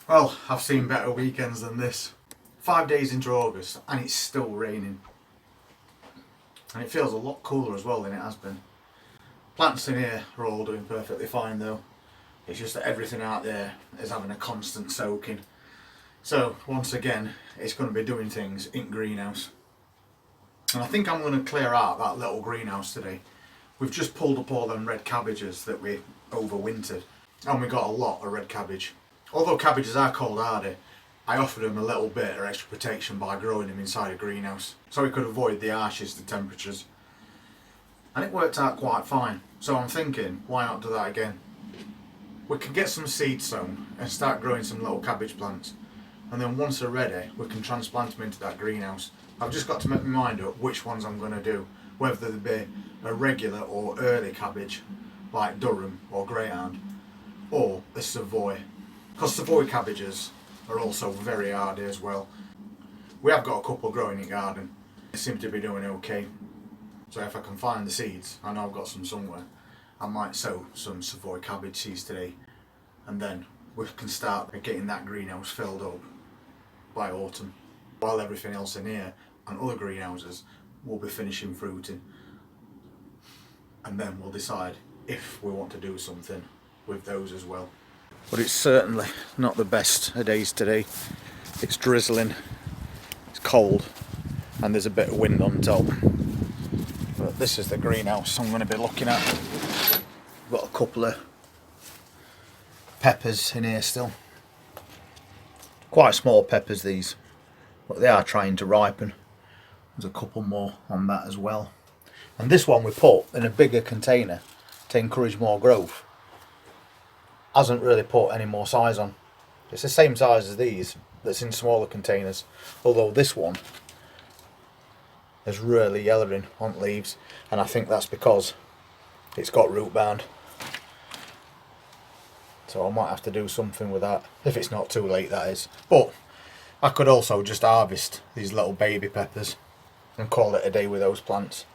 Well, I've seen better weekends than this. 5 days into August and it's still raining. And it feels a lot cooler as well than it has been. Plants in here are all doing perfectly fine though. It's just that everything out there is having a constant soaking. So once again, it's going to be doing things in greenhouse. And I think I'm going to clear out that little greenhouse today. We've just pulled up all them red cabbages that we overwintered. And we got a lot of red cabbage. Although cabbages are cold hardy, I offered them a little bit of extra protection by growing them inside a greenhouse, so we could avoid the harshest temperatures. And it worked out quite fine, so I'm thinking, why not do that again? We can get some seed sown and start growing some little cabbage plants, and then once they're ready, we can transplant them into that greenhouse. I've just got to make my mind up which ones I'm going to do, whether they be a regular or early cabbage, like Durham or Greyhound, or a Savoy. Because Savoy cabbages are also very hardy as well. We have got a couple growing in garden. They seem to be doing okay. So if I can find the seeds, I know I've got some somewhere, I might sow some Savoy cabbage seeds today, and then we can start getting that greenhouse filled up by autumn, while everything else in here and other greenhouses will be finishing fruiting. And then we'll decide if we want to do something with those as well. But it's certainly not the best of days today. It's drizzling, it's cold, and there's a bit of wind on top. But this is the greenhouse I'm going to be looking at. I've got a couple of peppers in here still. Quite small peppers these, but they are trying to ripen. There's a couple more on that as well. And this one we put in a bigger container to encourage more growth. Hasn't really put any more size on. It's the same size as these that's in smaller containers, although this one is really yellowing on leaves, and I think that's because it's got root bound. So I might have to do something with that, if it's not too late that is. But I could also just harvest these little baby peppers and call it a day with those plants,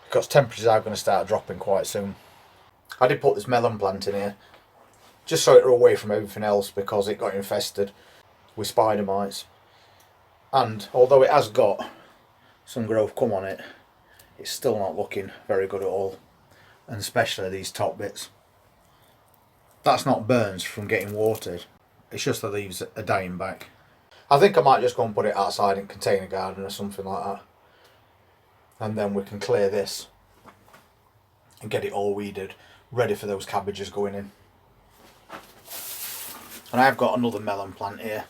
because temperatures are going to start dropping quite soon. I did put this melon plant in here just so it were away from everything else, because it got infested with spider mites. And although it has got some growth come on it, it's still not looking very good at all, and especially these top bits. That's not burns from getting watered, it's just the leaves are dying back. I think I might just go and put it outside in container garden or something like that, and then we can clear this and get it all weeded, ready for those cabbages going in. And I've got another melon plant here.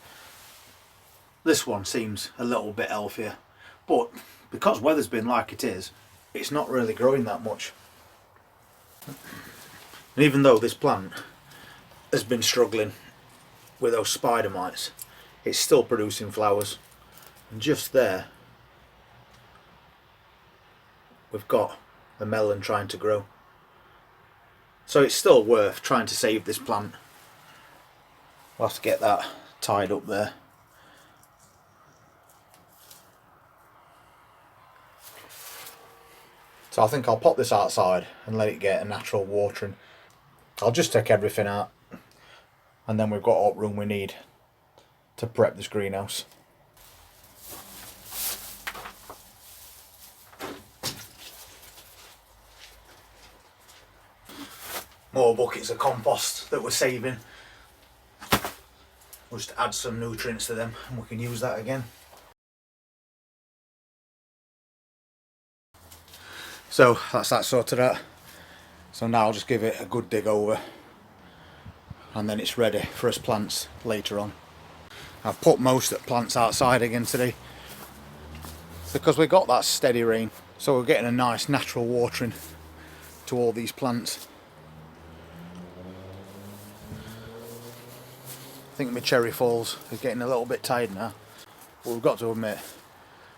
This one seems a little bit healthier, but because weather's been like it is, it's not really growing that much. And even though this plant has been struggling with those spider mites, it's still producing flowers. And just there, we've got a melon trying to grow. So it's still worth trying to save this plant. We'll have to get that tied up there. So I think I'll pop this outside and let it get a natural watering. I'll just take everything out, and then we've got all the room we need to prep this greenhouse. More buckets of compost that we're saving. We'll just add some nutrients to them and we can use that again. So that's that sorted out. So now I'll just give it a good dig over, and then it's ready for us plants later on. I've put most of the plants outside again today because we got that steady rain, so we're getting a nice natural watering to all these plants. I think my cherry falls is getting a little bit tired now, but we've got to admit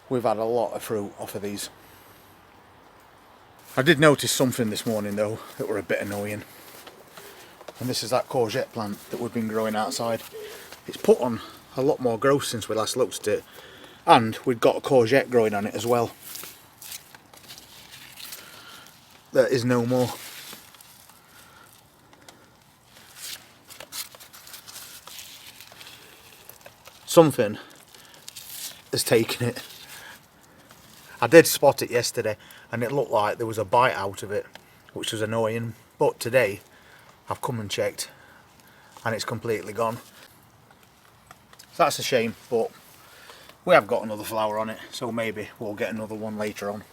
we've had a lot of fruit off of these. I did notice something this morning though that were a bit annoying, and this is that courgette plant that we've been growing outside. It's put on a lot more growth since we last looked at it, and we've got a courgette growing on it as well. There is no more. something has taken it. I did spot it yesterday and it looked like there was a bite out of it, which was annoying, but today I've come and checked and it's completely gone. So that's a shame, but we have got another flower on it, so maybe we'll get another one later on.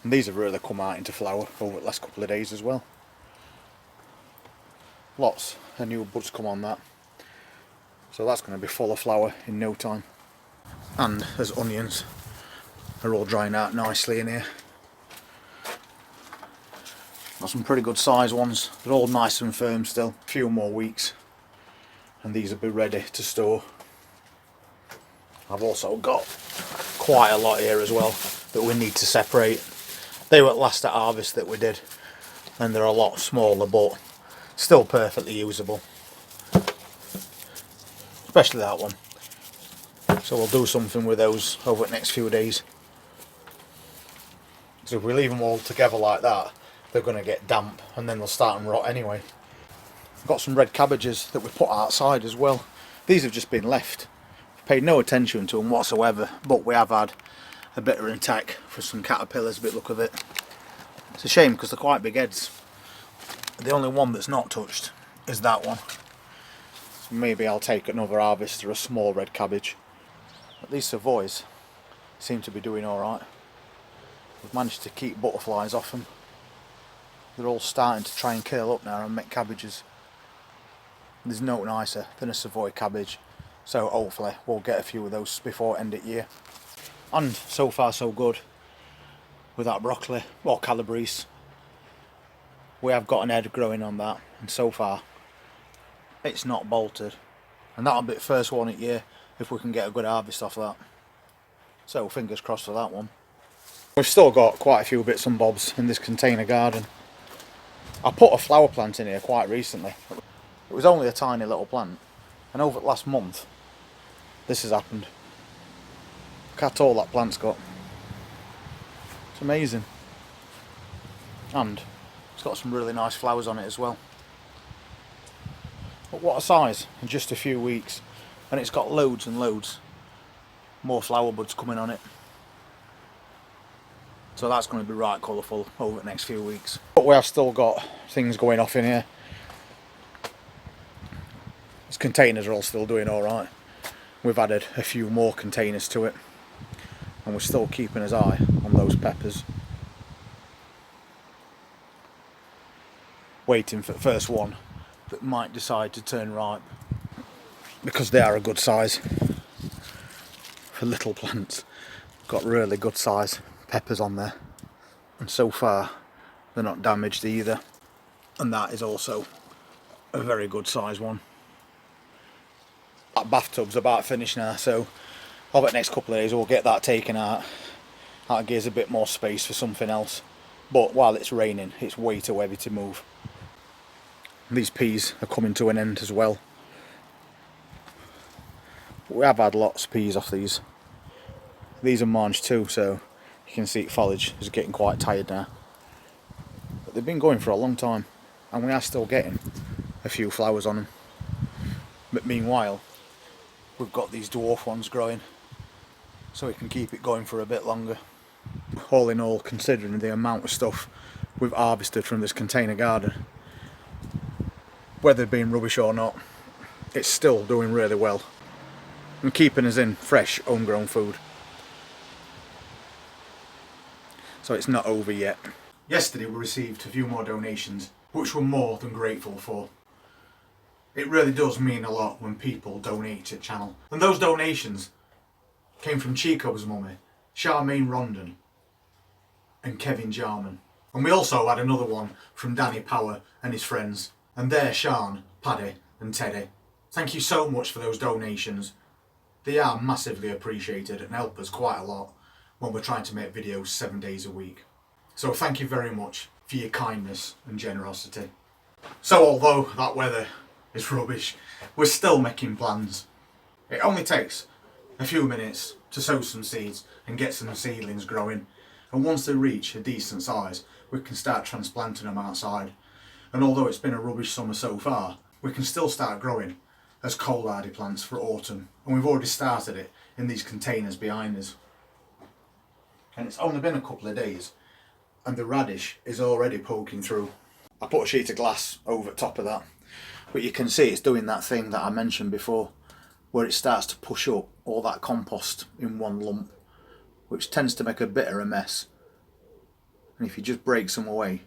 And these have really come out into flower over the last couple of days as well. Lots of new buds come on that. So that's going to be full of flower in no time. And there's onions. They're all drying out nicely in here. Got some pretty good size ones. They're all nice and firm still. A few more weeks and these will be ready to store. I've also got quite a lot here as well that we need to separate. They were last at harvest that we did, and they're a lot smaller but still perfectly usable, especially that one. So we'll do something with those over the next few days. So if we leave them all together like that, they're going to get damp and then they'll start and rot anyway. I've got some red cabbages that we put outside as well. These have just been left. Paid no attention to them whatsoever, but we have had a bit of an attack for some caterpillars, a bit look of it. It's a shame because they're quite big heads. The only one that's not touched is that one. So maybe I'll take another harvest or a small red cabbage. But these savoys seem to be doing alright. We've managed to keep butterflies off them. They're all starting to try and curl up now and make cabbages. There's no nicer than a Savoy cabbage, so hopefully we'll get a few of those before end of year. And so far so good with that broccoli or calabrese. We have got an head growing on that, and so far it's not bolted, and that'll be the first one at year if we can get a good harvest off that. So fingers crossed for that one. We've still got quite a few bits and bobs in this container garden. I put a flower plant in here quite recently. It was only a tiny little plant, and over the last month this has happened. Look how tall that plant's got. It's amazing. And it's got some really nice flowers on it as well. But what a size in just a few weeks, and it's got loads and loads more flower buds coming on it. So that's going to be right colourful over the next few weeks. But we have still got things going off in here. These containers are all still doing alright. We've added a few more containers to it, and we're still keeping his eye on those peppers. Waiting for the first one that might decide to turn ripe, because they are a good size for little plants. Got really good size peppers on there, and so far they're not damaged either, and that is also a very good size one. That bathtub's about finished now, so over the next couple of days we'll get that taken out. That gives a bit more space for something else, but while it's raining it's way too heavy to move. And these peas are coming to an end as well. We have had lots of peas off these. These are mange too, so you can see foliage is getting quite tired now. But they've been going for a long time, and we are still getting a few flowers on them. But meanwhile, we've got these dwarf ones growing, so we can keep it going for a bit longer. All in all, considering the amount of stuff we've harvested from this container garden, whether being rubbish or not, it's still doing really well and keeping us in fresh, homegrown food. So it's not over yet. Yesterday we received a few more donations, which we're more than grateful for. It really does mean a lot when people donate to the channel. And those donations came from Chico's mummy, Charmaine Rondon, and Kevin Jarman. And we also had another one from Danny Power and his friends, and they're Sean, Paddy and Teddy. Thank you so much for those donations. They are massively appreciated and help us quite a lot when we're trying to make videos 7 days a week. So thank you very much for your kindness and generosity. So although that weather is rubbish, we're still making plans. It only takes a few minutes to sow some seeds and get some seedlings growing, and once they reach a decent size we can start transplanting them outside. And although it's been a rubbish summer so far, we can still start growing as cold hardy plants for autumn, and we've already started it in these containers behind us. And it's only been a couple of days and the radish is already poking through. I put a sheet of glass over top of that, but you can see it's doing that thing that I mentioned before, where it starts to push up all that compost in one lump, which tends to make a bit of a mess. And if you just break some away,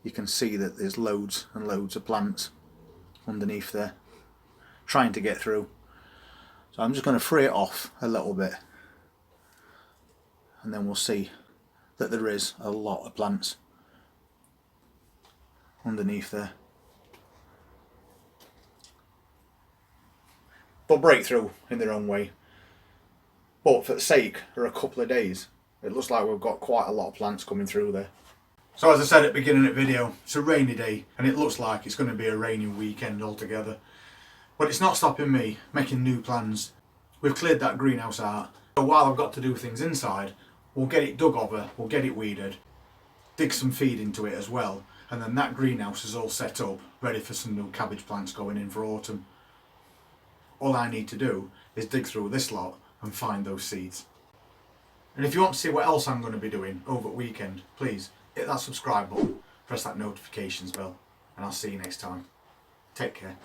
you can see that there's loads and loads of plants underneath there trying to get through. So I'm just going to free it off a little bit, and then we'll see that there is a lot of plants underneath there. They'll break through in their own way, but for the sake of a couple of days, it looks like we've got quite a lot of plants coming through there. So as I said at the beginning of the video, it's a rainy day and it looks like it's going to be a rainy weekend altogether. But it's not stopping me making new plans. We've cleared that greenhouse out, so while I've got to do things inside, we'll get it dug over, we'll get it weeded, dig some feed into it as well, and then that greenhouse is all set up, ready for some new cabbage plants going in for autumn. All I need to do is dig through this lot and find those seeds. And if you want to see what else I'm going to be doing over the weekend, please hit that subscribe button, press that notifications bell, and I'll see you next time. Take care.